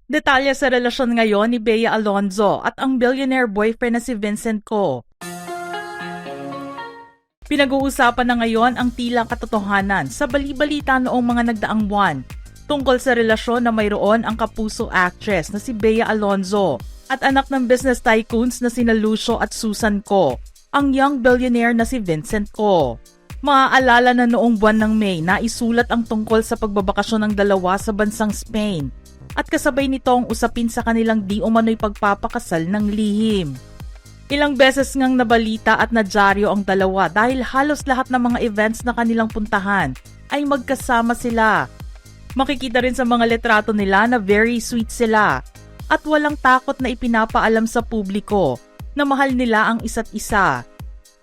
Detalye sa relasyon ngayon ni Bea Alonzo at ang billionaire boyfriend na si Vincent Ko. Pinag-uusapan na ngayon ang tila katotohanan sa bali-balita noong mga nagdaang buwan tungkol sa relasyon na mayroon ang kapuso actress na si Bea Alonzo at anak ng business tycoons na sina Lucio at Susan Ko, ang young billionaire na si Vincent Ko. Maaalala na noong buwan ng May na isulat ang tungkol sa pagbabakasyon ng dalawa sa bansang Spain at kasabay nito ang usapin sa kanilang di umano'y pagpapakasal ng lihim. Ilang beses ngang nabalita at nadyaryo ang dalawa dahil halos lahat ng mga events na kanilang puntahan ay magkasama sila. Makikita rin sa mga litrato nila na very sweet sila at walang takot na ipinapaalam sa publiko na mahal nila ang isa't isa.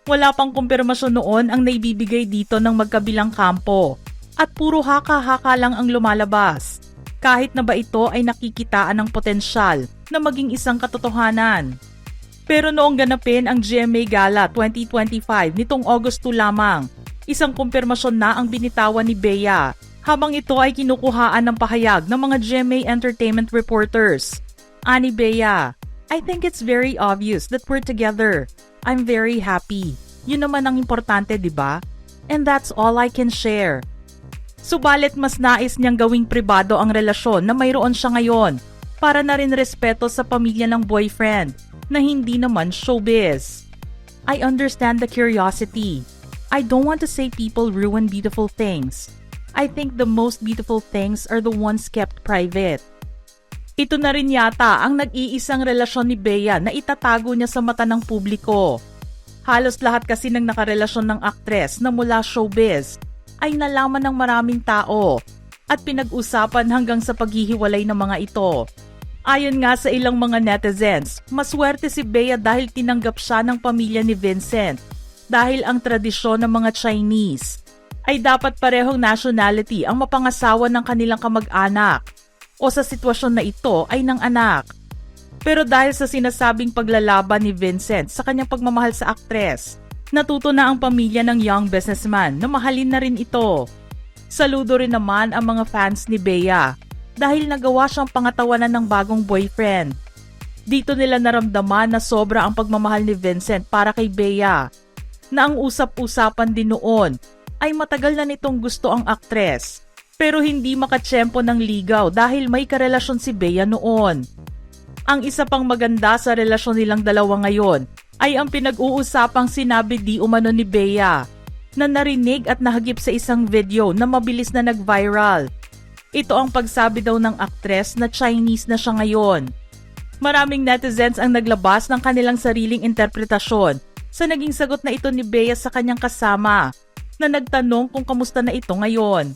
Wala pang kumpirmasyon noon ang naibibigay dito ng magkabilang kampo at puro haka-haka lang ang lumalabas. Kahit na ba ito ay nakikitaan ng potensyal na maging isang katotohanan. Pero noong ganapin ang GMA Gala 2025 nitong Agosto lamang, isang kumpirmasyon na ang binitawan ni Bea habang ito ay kinukuhaan ng pahayag ng mga GMA Entertainment reporters. Ani Bea, I think it's very obvious that we're together. I'm very happy. Yun naman ang importante, di ba? And that's all I can share. Subalit mas nais niyang gawing pribado ang relasyon na mayroon siya ngayon para na rin respeto sa pamilya ng boyfriend na hindi naman showbiz. I understand the curiosity. I don't want to say people ruin beautiful things. I think the most beautiful things are the ones kept private. Ito na rin yata ang nag-iisang relasyon ni Bea na itatago niya sa mata ng publiko. Halos lahat kasi ng nakarelasyon ng aktres na mula showbiz ay nalaman ng maraming tao at pinag-usapan hanggang sa paghihiwalay ng mga ito. Ayon nga sa ilang mga netizens, maswerte si Bea dahil tinanggap siya ng pamilya ni Vincent dahil ang tradisyon ng mga Chinese ay dapat parehong nationality ang mapangasawa ng kanilang kamag-anak o sa sitwasyon na ito ay ng anak. Pero dahil sa sinasabing paglalaban ni Vincent sa kanyang pagmamahal sa aktres, natuto na ang pamilya ng young businessman na mahalin na rin ito. Saludo rin naman ang mga fans ni Bea dahil nagawa siyang pangatawanan ng bagong boyfriend. Dito nila naramdaman na sobra ang pagmamahal ni Vincent para kay Bea, na ang usap-usapan din noon ay matagal na nitong gusto ang aktres, pero hindi makatsyempo ng ligaw dahil may karelasyon si Bea noon. Ang isa pang maganda sa relasyon nilang dalawa ngayon ay ang pinag-uusapang sinabi di umano ni Bea na narinig at nahagip sa isang video na mabilis na nag-viral. Ito ang pagsabi daw ng aktres na Chinese na siya ngayon. Maraming netizens ang naglabas ng kanilang sariling interpretasyon sa naging sagot na ito ni Bea sa kanyang kasama na nagtanong kung kamusta na ito ngayon.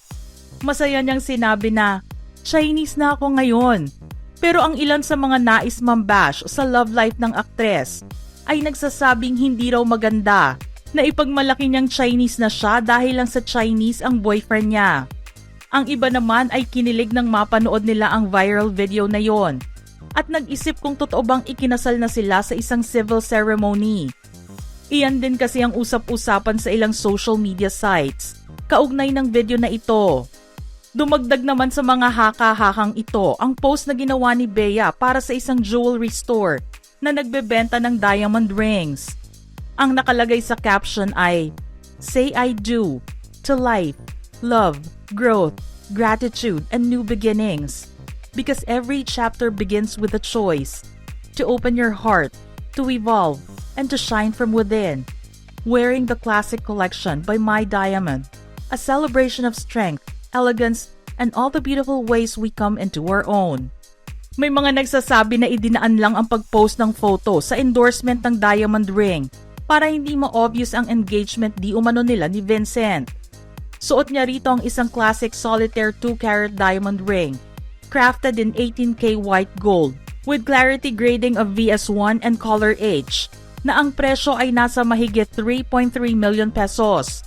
Masaya niyang sinabi na, Chinese na ako ngayon. Pero ang ilan sa mga nais mambash sa love life ng aktres ay nagsasabing hindi raw maganda na ipagmalaki niyang Chinese na siya dahil lang sa Chinese ang boyfriend niya. Ang iba naman ay kinilig nang mapanood nila ang viral video na yon at nag-isip kung totoo bang ikinasal na sila sa isang civil ceremony. Iyan din kasi ang usap-usapan sa ilang social media sites kaugnay ng video na ito. Dumagdag naman sa mga haka-hakang ito ang post na ginawa ni Bea para sa isang jewelry store na nagbebenta ng diamond rings. Ang nakalagay sa caption ay, Say I do to life, love, growth, gratitude, and new beginnings. Because every chapter begins with a choice to open your heart, to evolve, and to shine from within. Wearing the classic collection by My Diamond, a celebration of strength, elegance, and all the beautiful ways we come into our own. May mga nagsasabi na idinaan lang ang pag-post ng photo sa endorsement ng diamond ring para hindi ma-obvious ang engagement di umano nila ni Vincent. Suot niya rito ang isang classic solitaire 2-carat diamond ring, crafted in 18K white gold with clarity grading of VS1 and color H, na ang presyo ay nasa mahigit 3.3 million pesos.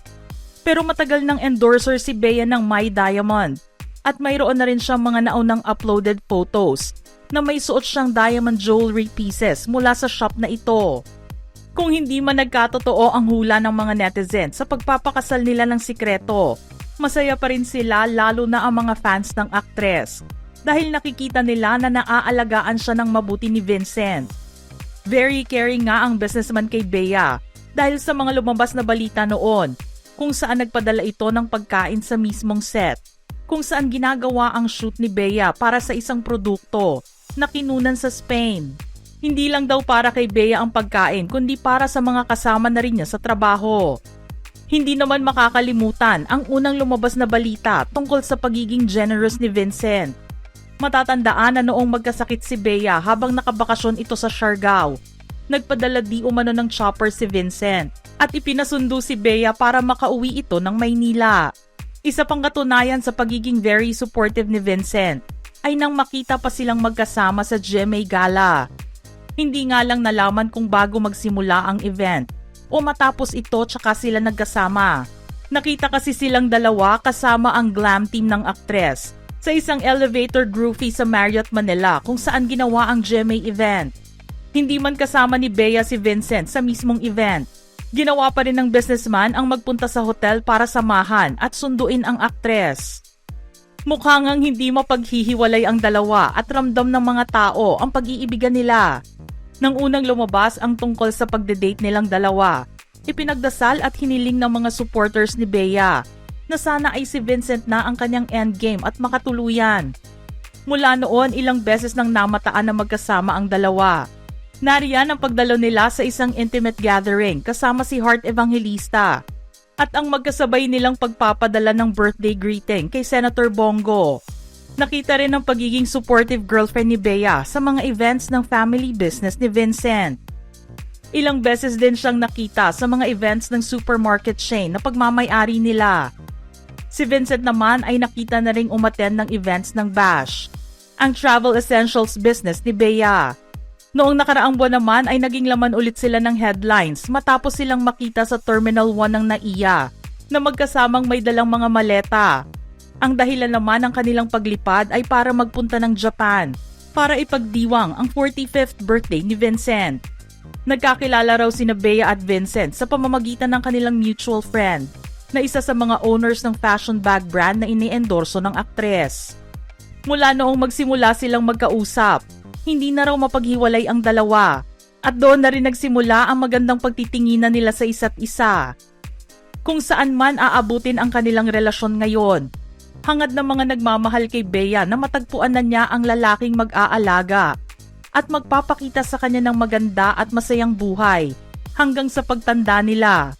Pero matagal ng endorser si Bea ng My Diamond at mayroon na rin siyang mga naunang uploaded photos na may suot siyang diamond jewelry pieces mula sa shop na ito. Kung hindi man nagkatotoo ang hula ng mga netizens sa pagpapakasal nila ng sikreto, masaya pa rin sila lalo na ang mga fans ng aktres. dahil nakikita nila na naaalagaan siya ng mabuti ni Vincent. Very caring nga ang businessman kay Bea dahil sa mga lumabas na balita noon kung saan nagpadala ito ng pagkain sa mismong set, kung saan ginagawa ang shoot ni Bea para sa isang produkto na kinunan sa Spain. Hindi lang daw para kay Bea ang pagkain kundi para sa mga kasama na rin niya sa trabaho. Hindi naman makakalimutan ang unang lumabas na balita tungkol sa pagiging generous ni Vincent. Matatandaan na noong magkasakit si Bea habang nakabakasyon ito sa Siargao, nagpadala di umano ng chopper si Vincent at ipinasundo si Bea para makauwi ito ng Maynila. Isa pang katunayan sa pagiging very supportive ni Vincent ay nang makita pa silang magkasama sa GMA Gala. Hindi nga lang nalaman kung bago magsimula ang event o matapos ito tsaka sila nagkasama. Nakita kasi silang dalawa kasama ang glam team ng aktres sa isang elevator groovy sa Marriott Manila kung saan ginawa ang GMA event. Hindi man kasama ni Bea si Vincent sa mismong event. Ginawa pa rin ng businessman ang magpunta sa hotel para samahan at sunduin ang aktres. Mukha ngang hindi mapaghihiwalay ang dalawa at ramdam ng mga tao ang pag-iibigan nila. Nang unang lumabas ang tungkol sa pagde-date nilang dalawa, ipinagdasal at hiniling ng mga supporters ni Bea na sana ay si Vincent na ang kanyang endgame at makatuluyan. Mula noon, ilang beses nang namataan na magkasama ang dalawa. Nariyan ang pagdalo nila sa isang intimate gathering kasama si Heart Evangelista at ang magkasabay nilang pagpapadala ng birthday greeting kay Senator Bongo. Nakita rin ang pagiging supportive girlfriend ni Bea sa mga events ng family business ni Vincent. Ilang beses din siyang nakita sa mga events ng supermarket chain na pagmamay-ari nila. Si Vincent naman ay nakita na ring umattend ng events ng Bash, ang travel essentials business ni Bea. Noong nakaraang buwan naman ay naging laman ulit sila ng headlines matapos silang makita sa Terminal 1 ng NAIA na magkasamang may dalang mga maleta. Ang dahilan naman ng kanilang paglipad ay para magpunta ng Japan para ipagdiwang ang 45th birthday ni Vincent. Nagkakilala raw sina Bea at Vincent sa pamamagitan ng kanilang mutual friend na isa sa mga owners ng fashion bag brand na ini-endorso ng aktres. Mula noong magsimula silang magkausap, hindi na raw mapaghiwalay ang dalawa at doon na rin nagsimula ang magandang pagtitinginan nila sa isa't isa. Kung saan man aabutin ang kanilang relasyon ngayon, hangad ng mga nagmamahal kay Bea na matagpuan na niya ang lalaking mag-aalaga at magpapakita sa kanya ng maganda at masayang buhay hanggang sa pagtanda nila.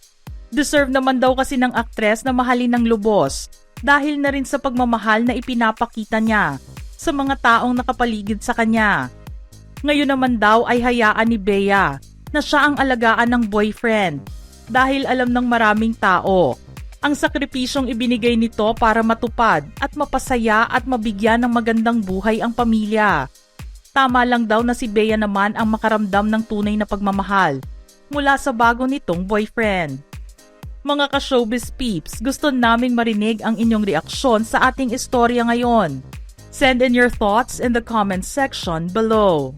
Deserve naman daw kasi ng aktres na mahalin ng lubos dahil na rin sa pagmamahal na ipinapakita niya sa mga taong nakapaligid sa kanya. Ngayon naman daw ay hayaan ni Bea na siya ang alagaan ng boyfriend dahil alam ng maraming tao ang sakripisyong ibinigay nito para matupad at mapasaya at mabigyan ng magandang buhay ang pamilya. Tama lang daw na si Bea naman ang makaramdam ng tunay na pagmamahal mula sa bago nitong boyfriend. Mga ka-showbiz peeps, gusto naming marinig ang inyong reaksyon sa ating istorya ngayon. Send in your thoughts in the comment section below.